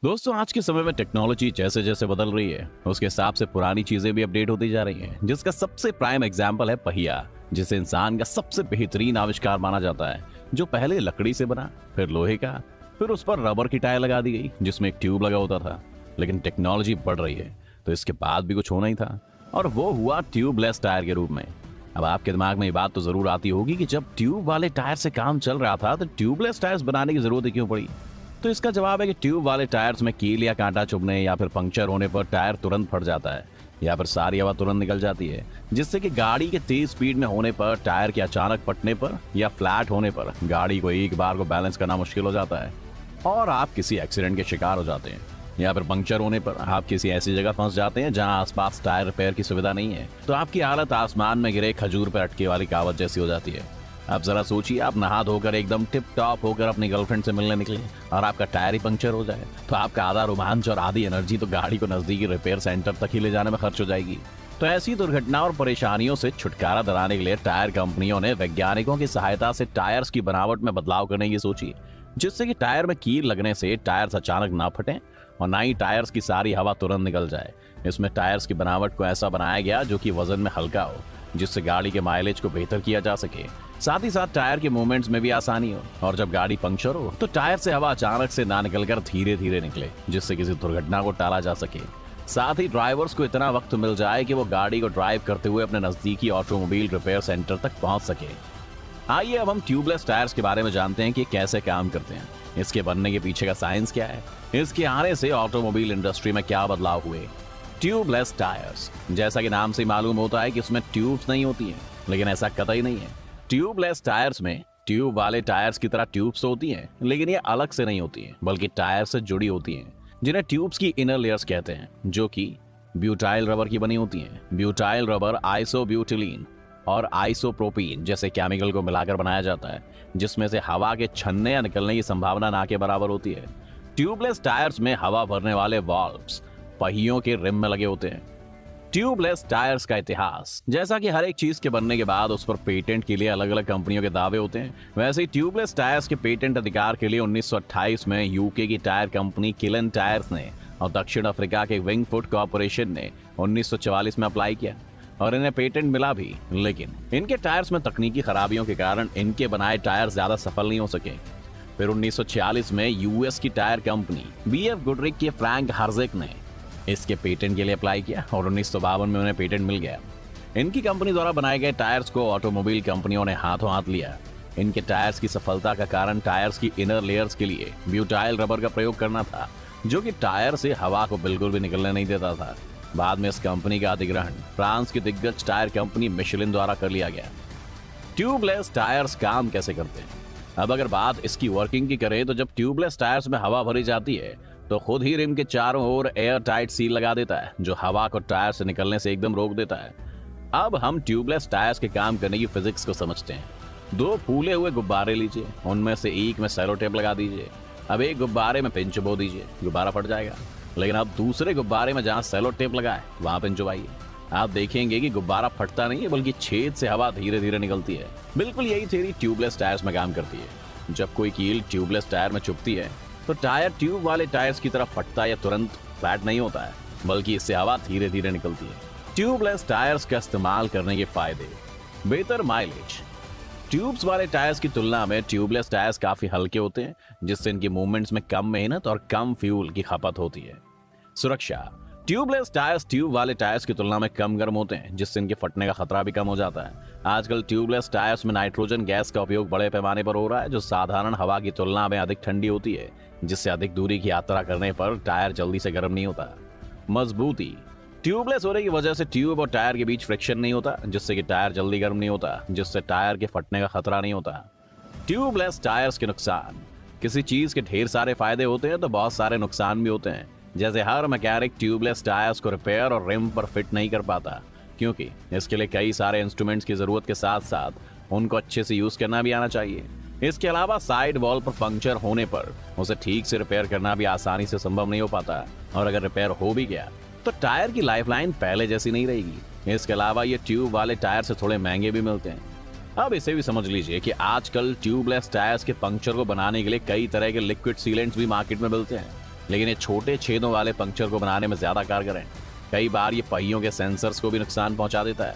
दोस्तों, आज के समय में टेक्नोलॉजी जैसे जैसे बदल रही है उसके हिसाब से पुरानी चीजें भी अपडेट होती जा रही हैं, जिसका सबसे प्राइम एग्जाम्पल है पहिया, जिसे इंसान का सबसे बेहतरीन आविष्कार माना जाता है। जो पहले लकड़ी से बना, फिर लोहे का, फिर उस पर रबर की टायर लगा दी गई जिसमें एक ट्यूब लगा होता था। लेकिन टेक्नोलॉजी बढ़ रही है तो इसके बाद भी कुछ होना ही था, और वो हुआ ट्यूबलेस टायर के रूप में। अब आपके दिमाग में ये बात तो जरूर आती होगी कि जब ट्यूब वाले टायर से काम चल रहा था तो ट्यूबलेस टायर्स बनाने की जरूरत क्यों पड़ी। तो इसका जवाब है कि ट्यूब वाले टायर्स में कील या कांटा चुभने या फिर पंक्चर होने पर टायर तुरंत फट जाता है, या फिर सारी हवा तुरंत निकल जाती है, जिससे कि गाड़ी के तेज स्पीड में होने पर, टायर के अचानक फटने पर या फ्लैट होने पर गाड़ी को एक बार को बैलेंस करना मुश्किल हो जाता है और आप किसी एक्सीडेंट के शिकार हो जाते हैं। या फिर पंक्चर होने पर आप किसी ऐसी जगह फंस जाते हैं जहां आसपास टायर रिपेयर की सुविधा नहीं है, तो आपकी हालत आसमान में गिरे खजूर पर अटके वाली कहावत जैसी हो जाती है। अब जरा सोचिए, आप नहा धोकर एकदम टिप टॉप होकर अपनी गर्लफ्रेंड से मिलने निकले और आपका टायर ही पंक्चर हो जाए, तो आपका आधा रोमांच और आधी एनर्जी तो गाड़ी को नजदीकी रिपेयर सेंटर तक ही ले जाने में खर्च हो जाएगी। तो ऐसी दुर्घटना और परेशानियों से छुटकारा दिलाने के लिए टायर कंपनियों ने वैज्ञानिकों की सहायता से टायर्स की बनावट में बदलाव करने की सोची, जिससे कि टायर में कील लगने से टायर्स अचानक ना फटे और ना ही टायर्स की सारी हवा तुरंत निकल जाए। इसमें टायर्स की बनावट को ऐसा बनाया गया जो कि वजन में हल्का हो, जिससे गाड़ी के माइलेज को बेहतर किया जा सके। साथ ही साथ टायर के मूवमेंट्स में भी आसानी हो, और जब गाड़ी पंक्चर हो तो टायर से हवा अचानक से ना निकलकर धीरे धीरे निकले, जिससे किसी दुर्घटना को टाला जा सके। साथ ही ड्राइवर्स को इतना वक्त मिल जाए कि वो गाड़ी को ड्राइव करते हुए अपने नजदीकी ऑटोमोबाइल रिपेयर सेंटर तक पहुंच सके। आइए अब हम ट्यूबलेस टायर्स के बारे में जानते हैं कि कैसे काम करते हैं, इसके बनने के पीछे का साइंस क्या है, इसके आने से ऑटोमोबाइल इंडस्ट्री में क्या बदलाव हुए। ट्यूबलेस टायर्स, जैसा कि नाम से मालूम होता है कि इसमें ट्यूब्स नहीं होती हैं, लेकिन ऐसा कतई नहीं है। ट्यूबलेस टायर्स में ट्यूब वाले टायर्स की तरह ट्यूब्स होती हैं, लेकिन ये अलग से नहीं होती हैं, बल्कि टायर से जुड़ी होती हैं, जिन्हें ट्यूब्स की इनर लेयर्स कहते हैं, जो कि ब्यूटाइल रबर की बनी होती हैं। ब्यूटाइल रबर आइसोब्यूटिलीन और आइसोप्रोपीन जैसे केमिकल को मिलाकर बनाया जाता है, जिसमें से हवा के छनने या निकलने की संभावना ना के बराबर होती है। ट्यूबलेस टायर्स में हवा भरने वाले वाल्व्स पहियों के रिम में लगे होते हैं। ट्यूबलेस टायर्स का इतिहास, जैसा कि हर एक चीज के बनने के बाद उस पर पेटेंट के लिए अलग अलग कंपनियों के दावे होते हैं, वैसे ही ट्यूबलेस टायर्स के पेटेंट अधिकार के लिए 1928 में यूके की टायर कंपनी किलन टायर्स ने और दक्षिण अफ्रीका के विंगफुट कॉर्पोरेशन ने 1944 में अप्लाई किया और इन्हें पेटेंट मिला भी। लेकिन इनके टायर्स में तकनीकी खराबियों के कारण इनके बनाए टायर ज्यादा सफल नहीं हो सके। फिर 1946 में यूएस की टायर कंपनी बीएफ गुडरिक के फ्रैंक हर्जेक ने इसके पेटेंट के लिए अप्लाई किया और 1952 में उन्हें पेटेंट मिल गया। इनकी कंपनी द्वारा बनाए गए टायर्स को ऑटोमोबाइल कंपनियों ने हाथों हाथ लिया। इनके टायर्स की सफलता का कारण टायर्स की इनर लेयर्स के लिए ब्यूटाइल रबर का प्रयोग करना था, जो कि टायर से हवा को बिल्कुल भी निकलने नहीं देता था। बाद में इस कंपनी का अधिग्रहण फ्रांस की दिग्गज टायर कंपनी मिशेलिन द्वारा कर लिया गया। ट्यूबलेस टायर्स काम कैसे करते हैं? अब अगर बात इसकी वर्किंग की करें तो जब ट्यूबलेस टायर्स में हवा भरी जाती है तो खुद ही रिम के चारों ओर एयर टाइट सील लगा देता है, जो हवा को टायर से निकलने से एकदम रोक देता है। अब हम ट्यूबलेस टायर्स के काम करने की फिजिक्स को समझते हैं। दो फूले हुए गुब्बारे लीजिए, उनमें से एक में सेलो टेप लगा दीजिए। अब एक गुब्बारे में पिन चुबो दीजिए, गुब्बारा फट जाएगा। लेकिन अब दूसरे गुब्बारे में जहां सेलो टेप लगा है वहां पिन चुबाइए, आप देखेंगे कि गुब्बारा फटता नहीं है, बल्कि छेद से हवा धीरे धीरे निकलती है। बिल्कुल यही थ्योरी ट्यूबलेस टायर्स में काम करती है। जब कोई कील ट्यूबलेस टायर में चुभती है तो टायर ट्यूब वाले टायर्स की तरह फटता या तुरंत फ्लैट नहीं होता है, बल्कि इससे हवा धीरे धीरे निकलती है। ट्यूबलेस टायर्स का इस्तेमाल करने के फायदे: बेहतर माइलेज। ट्यूब्स वाले टायर्स की तुलना में ट्यूबलेस टायर्स काफी हल्के होते हैं, जिससे इनकी मूवमेंट्स में कम मेहनत और कम फ्यूल की खपत होती है। सुरक्षा: ट्यूबलेस टायर्स ट्यूब वाले टायर्स की तुलना में कम गर्म होते हैं, जिससे इनके फटने का खतरा भी कम हो जाता है। आजकल ट्यूबलेस टायर्स में नाइट्रोजन गैस का उपयोग बड़े पैमाने पर हो रहा है, जो साधारण हवा की तुलना में अधिक ठंडी होती है, जिससे अधिक दूरी की यात्रा करने पर टायर जल्दी से गर्म नहीं होता। मजबूती: ट्यूबलेस होने की वजह से ट्यूब और टायर के बीच फ्रिक्शन नहीं होता, जिससे कि टायर जल्दी गर्म नहीं होता, जिससे टायर के फटने का खतरा नहीं होता। ट्यूबलेस टायर्स के नुकसान: किसी चीज के ढेर सारे फायदे होते हैं तो बहुत सारे नुकसान भी होते हैं। जैसे हर मैकेनिक ट्यूबलेस टायर्स को रिपेयर और रिम पर फिट नहीं कर पाता, क्योंकि इसके लिए कई सारे इंस्ट्रूमेंट्स की जरूरत के साथ साथ उनको अच्छे से यूज करना भी आना चाहिए। इसके अलावा साइड वॉल पर पंक्चर होने पर उसे ठीक से रिपेयर करना भी आसानी से संभव नहीं हो पाता, और अगर रिपेयर हो भी गया तो टायर की लाइफलाइन पहले जैसी नहीं रहेगी। इसके अलावा ये ट्यूब वाले टायर से थोड़े महंगे भी मिलते हैं। अब इसे भी समझ लीजिए कि आजकल ट्यूबलेस टायर्स के पंक्चर को बनाने के लिए कई तरह के लिक्विड सीलेंट्स भी मार्केट में मिलते हैं। लेकिन ये छोटे छेदों वाले पंक्चर को बनाने में ज्यादा कारगर है। कई बार ये पहियों के सेंसर्स को भी नुकसान पहुंचा देता है।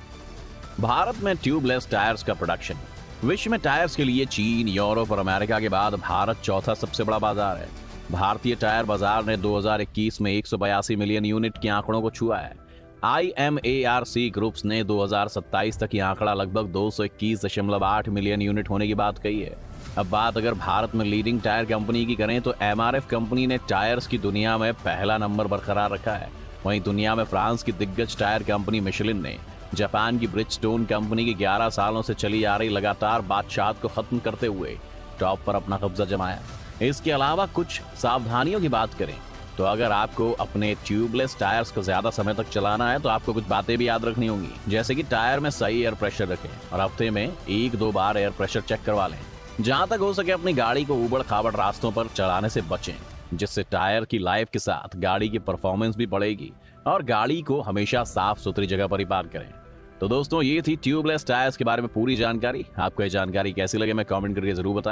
भारत में ट्यूबलेस टायर्स का प्रोडक्शन। विश्व में टायर्स के लिए चीन, यूरोप और अमेरिका के बाद भारत चौथा सबसे बड़ा बाजार है। भारतीय टायर बाजार ने 2021 में 182 मिलियन यूनिट के आंकड़ों को छुआ है। IMARC ग्रुप्स ने 2027 तक ये आंकड़ा लगभग 221.8 मिलियन यूनिट होने की बात कही है। अब बात अगर भारत में लीडिंग टायर कंपनी की करें तो MRF कंपनी ने टायर्स की दुनिया में पहला नंबर बरकरार रखा है। वहीं दुनिया में फ्रांस की दिग्गज टायर कंपनी मिशेलिन ने जापान की ब्रिजस्टोन कंपनी की 11 सालों से चली आ रही लगातार बादशाहत को खत्म करते हुए टॉप पर अपना कब्जा जमाया। इसके अलावा कुछ सावधानियों की बात करें तो अगर आपको अपने ट्यूबलेस टायर्स को ज्यादा समय तक चलाना है तो आपको कुछ बातें भी याद रखनी होंगी, जैसे कि टायर में सही एयर प्रेशर रखें और हफ्ते में 1-2 बार एयर प्रेशर चेक करवा लें। जहां तक हो सके अपनी गाड़ी को उबड़ खाबड़ रास्तों पर चलाने से बचें, जिससे टायर की लाइफ के साथ गाड़ी की परफॉर्मेंस भी बढ़ेगी। और गाड़ी को हमेशा साफ सुथरी जगह पर ही पार्क करें। तो दोस्तों, ये थी ट्यूबलेस टायर्स के बारे में पूरी जानकारी। आपको ये जानकारी कैसी लगे मैं कमेंट करके जरूर बताएं।